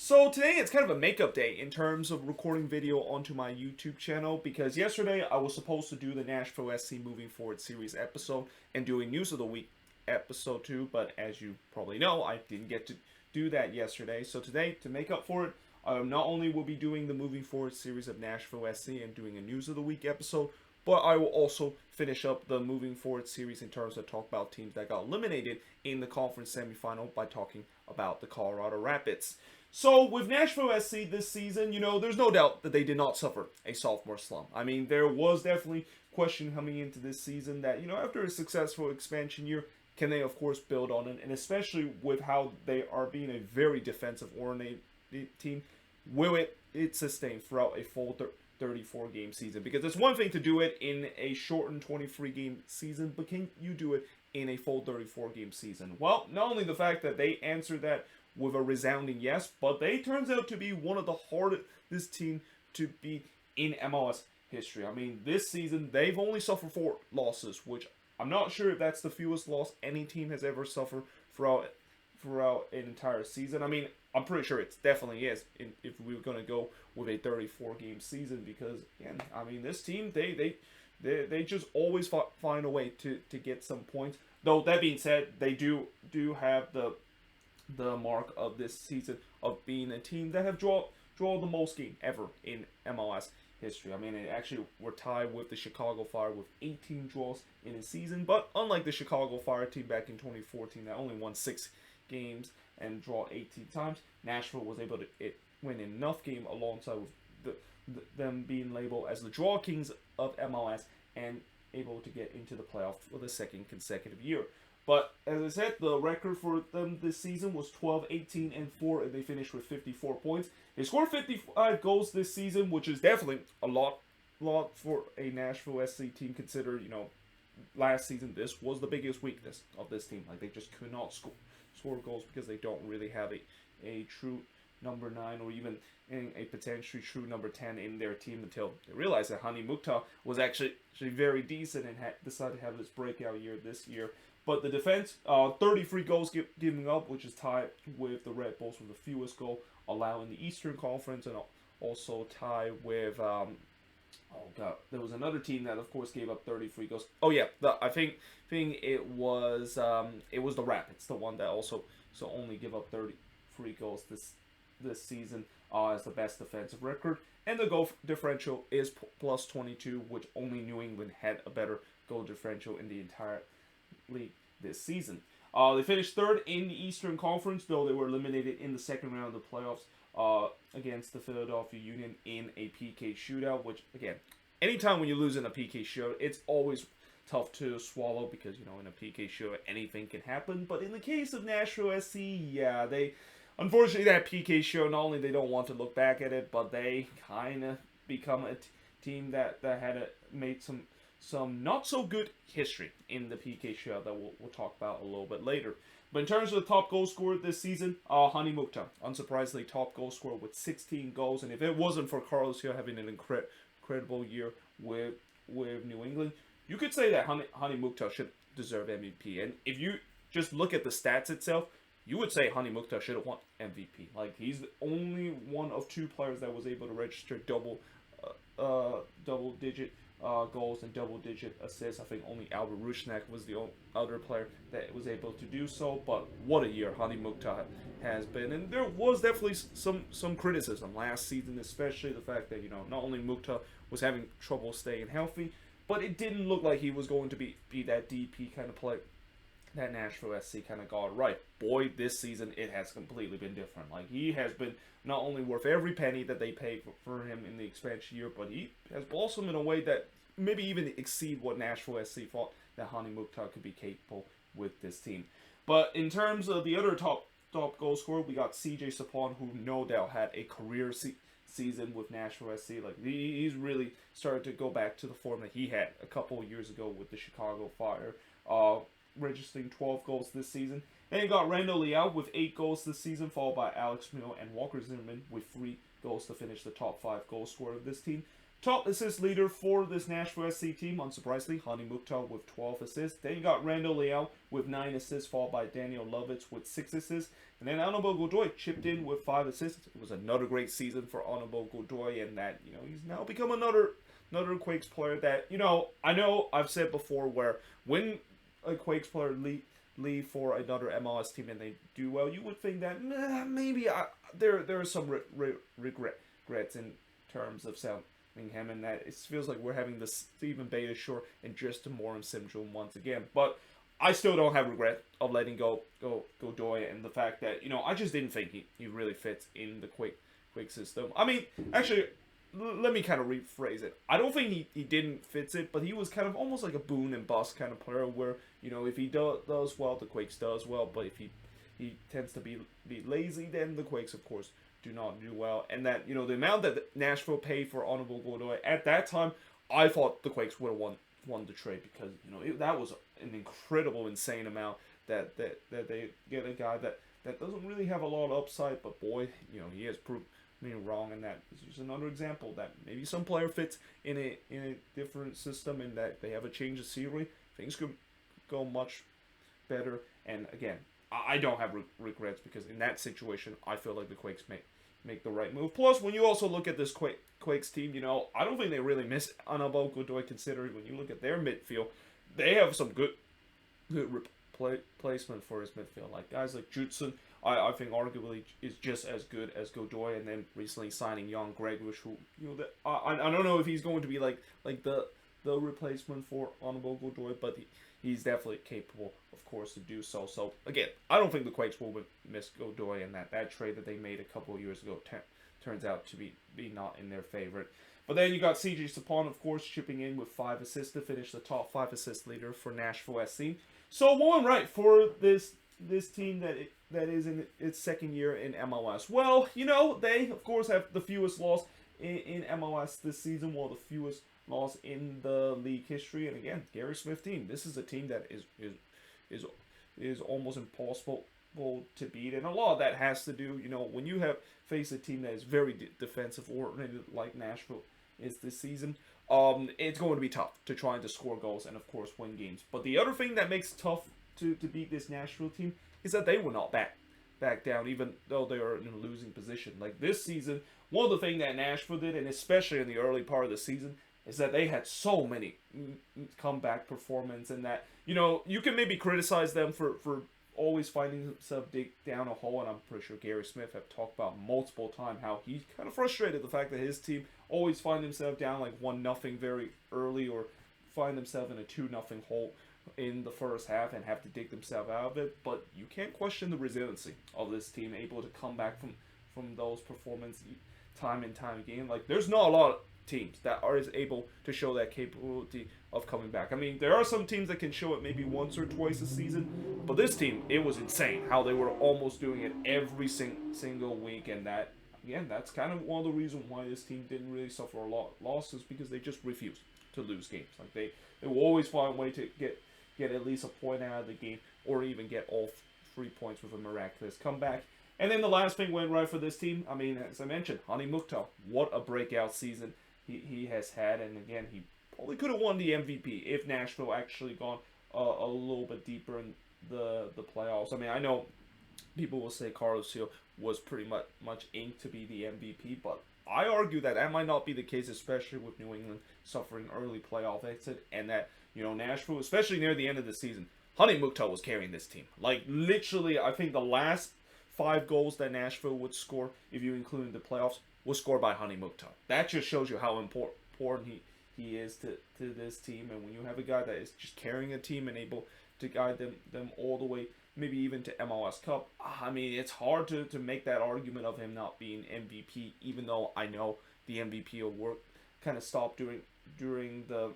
So today it's kind of a makeup day in terms of recording video onto my YouTube channel because yesterday I was supposed to do the Nashville SC Moving Forward series episode and do a News of the Week episode too, but as you probably know, I didn't get to do that yesterday. So today, to make up for it, not only will be doing the Moving Forward series of Nashville SC and doing a News of the Week episode, but I will also finish up the Moving Forward series in terms of talk about teams that got eliminated in the conference semifinal by talking about the Colorado Rapids. So with Nashville SC this season, there's no doubt that they did not suffer a sophomore slump. I mean, there was definitely question coming into this season that, after a successful expansion year, can they, of course, build on it? And especially with how they are being a very defensive-oriented team, will it sustain throughout a full 34-game season? Because it's one thing to do it in a shortened 23-game season, but can you do it in a full 34-game season? Well, not only the fact that they answered that with a resounding yes, but they turns out to be one of the hardest team to beat in MLS history. I mean, this season, they've only suffered 4 losses, which I'm not sure if that's the fewest loss any team has ever suffered throughout an entire season. I mean, I'm pretty sure it definitely is if we were going to go with a 34-game season because, again, I mean, this team, they just always find a way to get some points. Though, that being said, they do have the mark of this season of being a team that have drawn the most game ever in MLS history. I mean, it actually were tied with the Chicago Fire with 18 draws in a season, but unlike the Chicago Fire team back in 2014 that only won 6 games and draw 18 times, Nashville was able to win enough game alongside with them being labeled as the Draw Kings of MLS and able to get into the playoffs for the second consecutive year. But as I said, the record for them this season was 12-18-4, and they finished with 54 points. They scored 55 goals this season, which is definitely a lot for a Nashville SC team. Consider, last season this was the biggest weakness of this team. Like, they just could not score goals because they don't really have a true number 9 or even a potentially true number 10 in their team until they realized that Hani Mukhtar was actually very decent and decided to have this breakout year this year. But the defense, 33 goals giving up, which is tied with the Red Bulls with the fewest goal allowed in the Eastern Conference, and also tied with, there was another team that, of course, gave up 33 goals. Oh yeah, I think it was the Rapids, the one that also only give up 33 goals this season as the best defensive record, and the goal differential is plus 22, which only New England had a better goal differential in the entire league this season. They finished 3rd in the Eastern Conference, though they were eliminated in the second round of the playoffs against the Philadelphia Union in a PK shootout, which, again, anytime when you lose in a PK shootout, it's always tough to swallow because, in a PK shootout, anything can happen. But in the case of Nashville SC, yeah, unfortunately, that PK shootout, not only they don't want to look back at it, but they kind of become a team that had made some not so good history in the PK shootout that we'll talk about a little bit later. But in terms of the top goal scorer this season, Hani Mukhtar, unsurprisingly top goal scorer with 16 goals. And if it wasn't for Carlos Hill having an incredible year with New England, you could say that Hani Mukhtar should deserve MVP. And if you just look at the stats itself, you would say Hani Mukhtar should have won MVP. Like, he's the only one of 2 players that was able to register double-digit goals and double-digit assists. I think only Albert Rusnak was the other player that was able to do so. But what a year Hani Mukhtar has been, and there was definitely some criticism last season, especially the fact that not only Mukhtar was having trouble staying healthy, but it didn't look like he was going to be that DP kind of player that Nashville SC kind of got right. Boy, this season it has completely been different. Like, he has been not only worth every penny that they paid for him in the expansion year, but he has blossomed in a way that maybe even exceed what Nashville SC thought that Hani Mukhtar could be capable with this team. But in terms of the other top goal scorer, we got CJ Sapon, who no doubt had a career season with Nashville SC. Like, he's really started to go back to the form that he had a couple of years ago with the Chicago Fire, registering 12 goals this season. Then you got Randall Leal with 8 goals this season, followed by Alex Milo and Walker Zimmerman with 3 goals to finish the top 5 goal scorer of this team. Top assist leader for this Nashville SC team, unsurprisingly, Hani Mukhtar with 12 assists. Then you got Randall Leao with 9 assists, followed by Daniel Lovitz with 6 assists. And then Honorable Godoy chipped in with 5 assists. It was another great season for Honorable Godoy, and that, he's now become another Quakes player that, I know I've said before where when a Quakes player leave for another MLS team and they do well, you would think that maybe there are some regrets in terms of selling him, and that it feels like we're having the Stephen Beitashour and Justin Morin syndrome once again. But I still don't have regret of letting go Godoy, and the fact that I just didn't think he really fits in the Quake system. I mean, actually, let me kind of rephrase it. I don't think he didn't fit it, but he was kind of almost like a boom and bust kind of player where if he does well, the Quakes does well, but if he tends to be lazy, then the Quakes of course do not do well. And that the amount that Nashville paid for Honorable Godoy at that time, I thought the Quakes would have won the trade, because that was an incredible, insane amount that they get a guy that doesn't really have a lot of upside, but boy, he has proved me wrong, and that is just another example that maybe some player fits in a different system, and that they have a change of scenery, things could go much better. And again, I don't have regrets, because in that situation, I feel like the Quakes make the right move. Plus, when you also look at this Quakes team, I don't think they really miss Honorable Godoy, considering when you look at their midfield, they have some good replacement for his midfield. Like guys like Judson, I think arguably is just as good as Godoy, and then recently signing Jan Gregovic, who I don't know if he's going to be like the replacement for Honorable Godoy, but he's definitely capable, of course, to do so. So again, I don't think the Quakes will miss Godoy, and that trade that they made a couple of years ago turns out to be not in their favorite. But then you got CJ Sapon, of course, chipping in with 5 assists to finish the top 5 assist leader for Nashville SC. So going right for this team that is in its second year in MLS. Well, they of course have the fewest loss in MLS this season, the fewest loss in the league history. And again, Gary Smith team. This is a team that is almost impossible to beat, and a lot of that has to do, when you have faced a team that is very defensive oriented like Nashville is this season. It's going to be tough to try to score goals and of course win games. But the other thing that makes it tough to beat this Nashville team is that they will not back down, even though they are in a losing position. Like this season, one of the things that Nashville did, and especially in the early part of the season, is that they had so many comeback performance, and that you can maybe criticize them for always finding himself dig down a hole, and I'm pretty sure Gary Smith have talked about multiple times how he's kind of frustrated the fact that his team always find himself down like 1-0 very early, or find themselves in a 2-0 hole in the first half and have to dig themselves out of it. But you can't question the resiliency of this team, able to come back from those performances time and time again. Like there's not a lot of teams that are able to show that capability of coming back. I mean, there are some teams that can show it maybe once or twice a season, but this team, it was insane how they were almost doing it every single week. And that, again, that's kind of one of the reasons why this team didn't really suffer a lot losses, because they just refused to lose games. Like they will always find a way to get at least a point out of the game, or even get all 3 points with a miraculous comeback. And then the last thing went right for this team. I mean, as I mentioned, Hani Mukhtar, what a breakout season he has had. And again, he probably could have won the MVP if Nashville actually gone a little bit deeper in the playoffs. I mean, I know people will say Carlos Hill was pretty much inked to be the MVP, but I argue that might not be the case, especially with New England suffering early playoff exit, and that, Nashville, especially near the end of the season, Hani Mukhtar was carrying this team. Like, literally, I think the last 5 goals that Nashville would score, if you include the playoffs, was scored by Hani Mukhtar. That just shows you how important he is to this team. And when you have a guy that is just carrying a team and able to guide them all the way, maybe even to MLS Cup, I mean, it's hard to make that argument of him not being MVP, even though I know the MVP award kind of stopped during the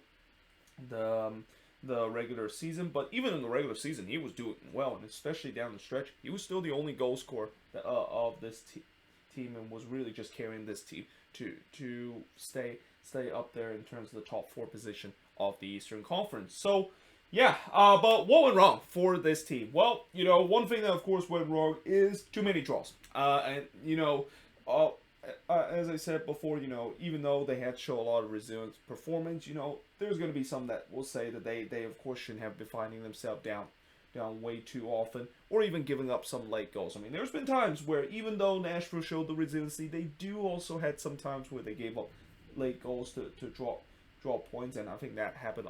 regular season. But even in the regular season, he was doing well, and especially down the stretch, he was still the only goal scorer of this team, and was really just carrying this team to stay up there in terms of the top 4 position of the Eastern Conference. So yeah, but what went wrong for this team? Well, one thing that of course went wrong is too many draws. And as I said before, even though they had to show a lot of resilient performance, there's going to be some that will say that they of course shouldn't have been finding themselves down way too often, or even giving up some late goals. I mean, there's been times where even though Nashville showed the resiliency, they do also had some times where they gave up late goals to draw points, and I think that happened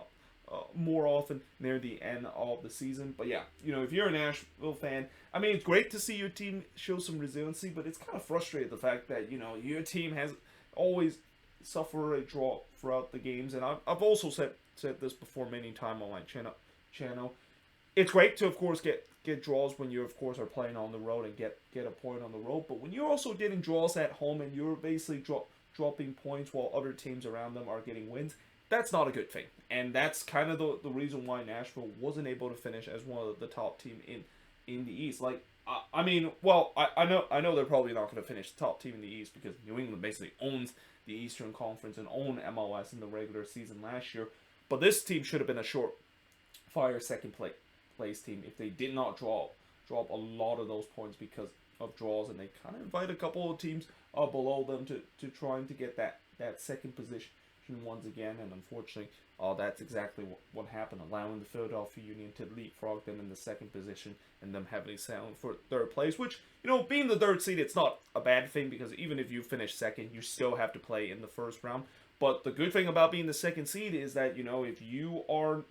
more often near the end of the season. But yeah, if you're a Nashville fan, I mean, it's great to see your team show some resiliency, but it's kind of frustrating the fact that your team has always suffered a draw throughout the games, and I've also said this before many times on my channel. It's great to of course get draws when you of course are playing on the road and get a point on the road, but when you're also getting draws at home and you're basically dropping points while other teams around them are getting wins, that's not a good thing. And that's kind of the reason why Nashville wasn't able to finish as one of the top team in the East. Like, I mean, well, I know they're probably not going to finish top team in the East because New England basically owns the Eastern Conference and owned MLS in the regular season last year. But this team should have been a short fire second place team if they did not drop a lot of those points because of draws, and they kind of invite a couple of teams below them to trying to get that second position once again, and unfortunately that's exactly what happened, allowing the Philadelphia Union to leapfrog them in the second position and them having settling for third place, which, being the third seed, it's not a bad thing because even if you finish second, you still have to play in the first round. But the good thing about being the second seed is that, if you are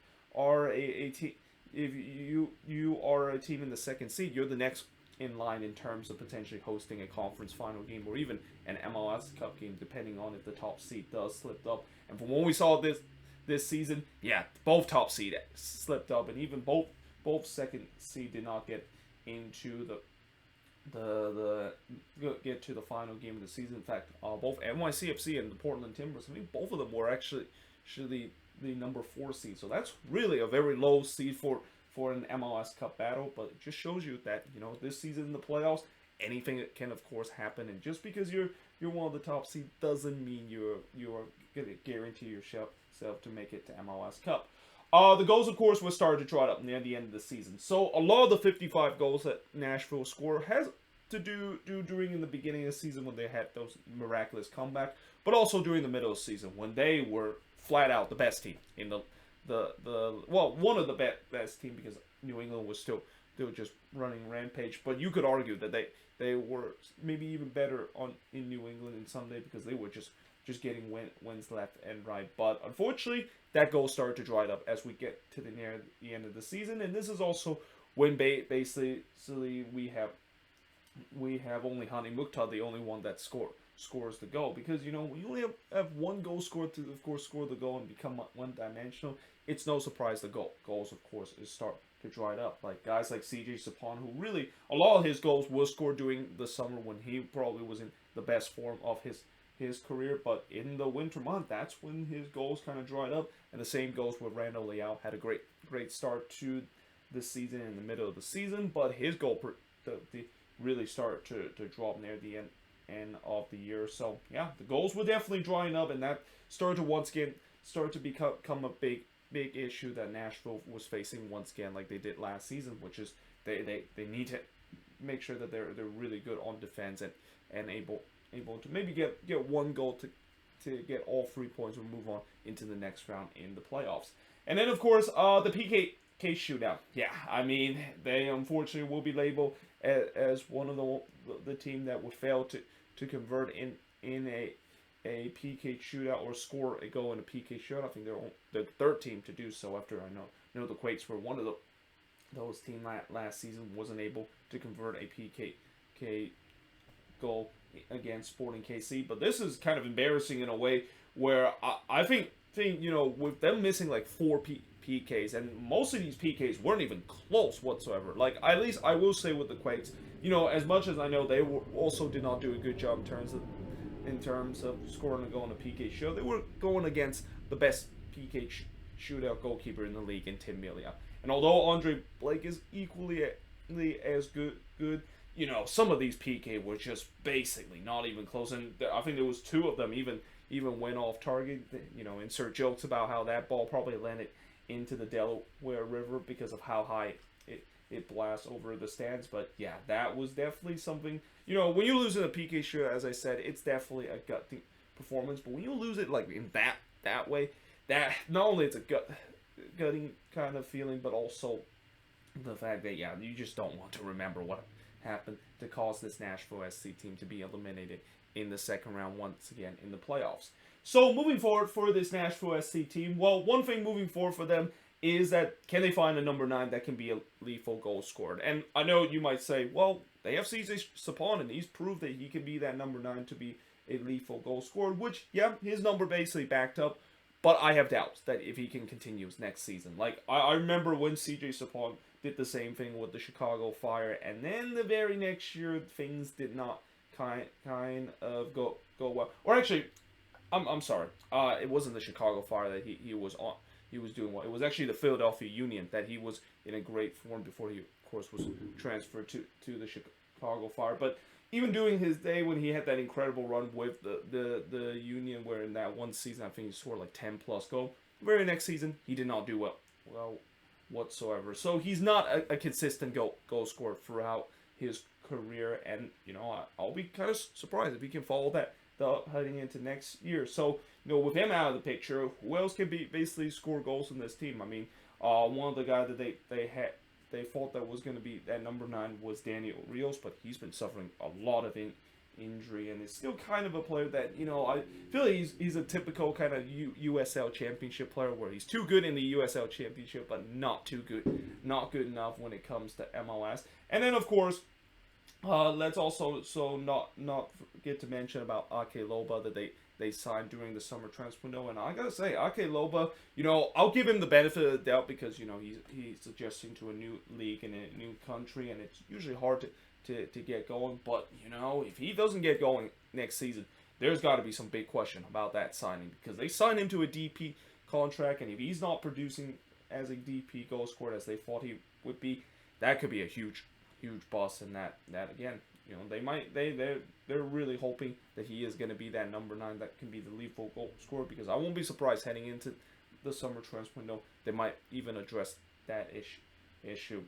a team, if you are a team in the second seed, you're the next in line in terms of potentially hosting a conference final game or even an MLS Cup game, depending on if the top seed does slip up. And from what we saw this season, yeah, both top seed slipped up, and even both second seed did not get into get to the final game of the season. In fact, both NYCFC and the Portland Timbers, I think both of them were actually the number 4 seed. So that's really a very low seed for an MLS Cup battle, but it just shows you that, this season in the playoffs, anything can of course happen, and just because you're one of the top seed doesn't mean you are going to guarantee yourself to make it to MLS Cup. The goals, of course, were started to dry up near the end of the season. So a lot of the 55 goals that Nashville scored has to do during in the beginning of the season when they had those miraculous comeback, but also during the middle of the season when they were flat out the best team in one of the best team, because New England was still just running rampage. But you could argue that they were maybe even better in New England in some day because they were just getting wins left and right. But unfortunately, that goal started to dry up as we get to near the end of the season, and this is also when basically we have only Hani Mukhtar, the only one that scores the goal, because we only have one goal scored to of course score the goal and become one-dimensional. It's no surprise the goals of course start to dry up. Like guys like CJ Sapon, who really a lot of his goals were scored during the summer when he probably was in the best form of his career, but in the winter month, that's when his goals kind of dried up. And the same goes with Randall Leal. Had a great start to this season in the middle of the season, but his goal really started to drop near the end of the year. So yeah, the goals were definitely drying up, and that started to once again become a big issue that Nashville was facing once again, like they did last season, which is they need to make sure that they're really good on defense and able to maybe get one goal to get all 3 points and move on into the next round in the playoffs. And then of course the PK shootout. Yeah, I mean, they unfortunately will be labeled as one of the team that would fail to convert in a PK shootout or score a goal in a PK shootout. I think they're the third team to do so, after I know the Quakes were one of those teams last season wasn't able to convert a PK goal against Sporting KC. But this is kind of embarrassing in a way where I think with them missing like 4 PKs, and most of these PKs weren't even close whatsoever. Like, at least I will say with the Quakes, as much as I know they also did not do a good job in terms of scoring a goal in a PK show, they were going against the best PK shootout goalkeeper in the league in Tim Melia. And although Andre Blake is equally as good, some of these PK were just basically not even close. And I think there was 2 of them even went off target. Insert jokes about how that ball probably landed into the Delaware River because of how high it blasts over the stands. But yeah, that was definitely something. You know, when you lose in a PK shootout, as I said, it's definitely a gut performance. But when you lose it like in that way, that not only it's a gutting kind of feeling, but also the fact that yeah, you just don't want to remember what happened to cause this Nashville SC team to be eliminated in the second round once again in the playoffs. So moving forward for this Nashville SC team, well, one thing moving forward for them is that can they find a number 9 that can be a lethal goal scorer? And I know you might say, well, they have CJ Sapon, and he's proved that he can be that number 9 to be a lethal goal scorer, which, yeah, his number basically backed up. But I have doubts that if he can continue next season. Like, I remember when CJ Sapon did the same thing with the Chicago Fire, and then the very next year, things did not kind of go well. Or actually, I'm sorry. It wasn't the Chicago Fire that he was on. He was doing well. It was actually the Philadelphia Union that he was in a great form before he, of course, was transferred to the Chicago Fire. But even during his day when he had that incredible run with the Union, where in that one season I think he scored like 10 plus goals. Very next season he did not do well whatsoever. So he's not a consistent goal scorer throughout his career, and you know I'll be kind of surprised if he can follow that heading into next year. So you know with him out of the picture, who else can basically score goals in this team? I mean, one of the guys that they thought that was going to be that number 9 was Daniel Rios, but he's been suffering a lot of injury and is still kind of a player that, you know, I feel like he's a typical kind of USL Championship player where he's too good in the USL Championship, but not good enough when it comes to MLS. And then of course, let's also not forget to mention about Ake Loba that they signed during the summer transfer window. And I gotta say, Ake Loba, you know, I'll give him the benefit of the doubt because, you know, he's adjusting to a new league and a new country, and it's usually hard to get going. But, you know, if he doesn't get going next season, there's got to be some big question about that signing, because they signed him to a DP contract, and if he's not producing as a DP goal scorer as they thought he would be, that could be a huge bust. And that again, you know, they're really hoping that he is going to be that number 9 that can be the lethal goal scorer, because I won't be surprised heading into the summer transfer window they might even address that issue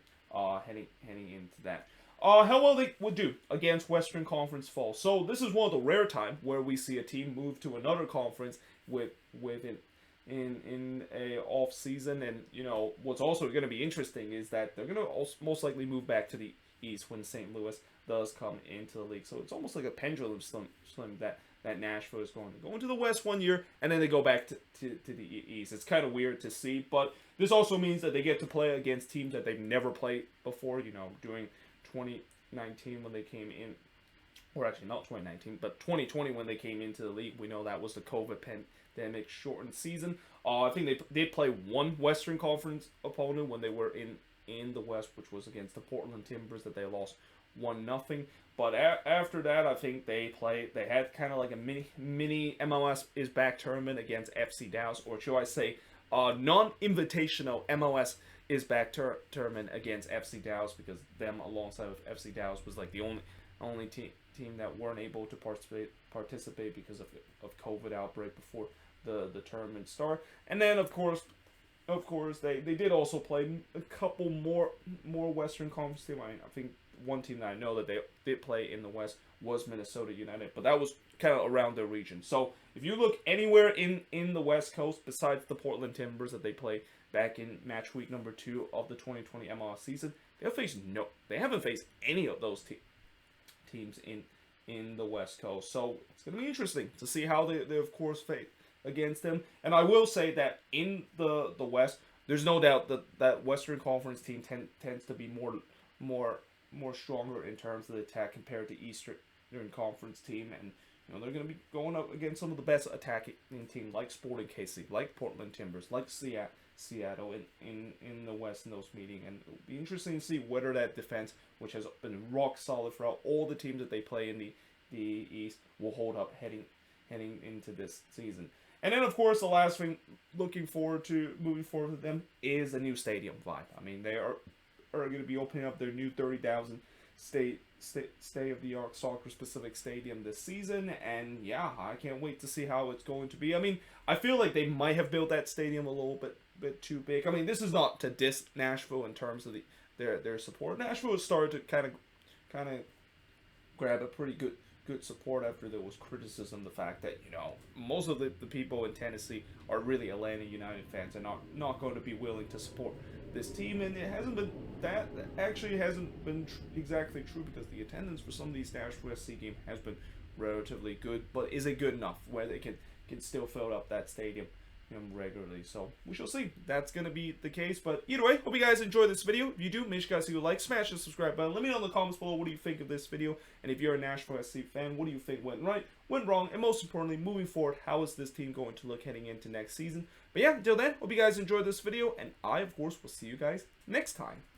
heading into that. How well they would do against Western Conference fall. So this is one of the rare times where we see a team move to another conference with in a off season. And you know what's also going to be interesting is that they're going to most likely move back to the East when St. Louis does come into the league. So it's almost like a pendulum swing that Nashville is going to the West one year, and then they go back to the East. It's kind of weird to see, but this also means that they get to play against teams that they've never played before. You know, during 2019 when they came in, or actually not 2019, but 2020 when they came into the league. We know that was the COVID pandemic shortened season. I think they did play one Western Conference opponent when they were in the West, which was against the Portland Timbers, that they lost 1-0. But after that, I think they had kind of like a mini MLS is back tournament against FC Dallas, or should I say non-invitational MLS is back tournament against FC Dallas, because them alongside with FC Dallas was like the only team that weren't able to participate because of COVID outbreak before the tournament start. And then of course they did also play a couple more Western Conference teams. I mean, I think one team that I know that they did play in the West was Minnesota United, but that was kind of around their region. So if you look anywhere in the West Coast besides the Portland Timbers that they played back in match week number 2 of the 2020 MLS season, they haven't faced any of those teams in the West Coast. So it's going to be interesting to see how they of course face against them. And I will say that in the West, there's no doubt that Western Conference team tends to be more stronger in terms of the attack compared to Eastern Conference team. And you know, they're going to be going up against some of the best attacking teams like Sporting KC, like Portland Timbers, like Seattle in the West in those meetings. And it'll be interesting to see whether that defense, which has been rock solid throughout all the teams that they play in the East, will hold up heading into this season. And then, of course, the last thing moving forward with them is a new stadium vibe. I mean, they are going to be opening up their new 30,000 state-of-the-art soccer-specific stadium this season, and yeah, I can't wait to see how it's going to be. I mean, I feel like they might have built that stadium a little bit too big. I mean, this is not to diss Nashville in terms of their support. Nashville has started to kind of grab a pretty good support after there was criticism the fact that, you know, most of the people in Tennessee are really Atlanta United fans and not going to be willing to support this team, and it hasn't been exactly true, because the attendance for some of these Nashville SC games has been relatively good, but is it good enough where they can still fill up that stadium, you know, regularly? So we shall see. That's gonna be the case. But either way, hope you guys enjoyed this video. If you do, make sure you guys do like, smash the subscribe button. Let me know in the comments below what do you think of this video, and if you're a Nashville SC fan, what do you think went right, went wrong, and most importantly, moving forward, how is this team going to look heading into next season? But yeah, until then, hope you guys enjoyed this video, and I of course will see you guys next time.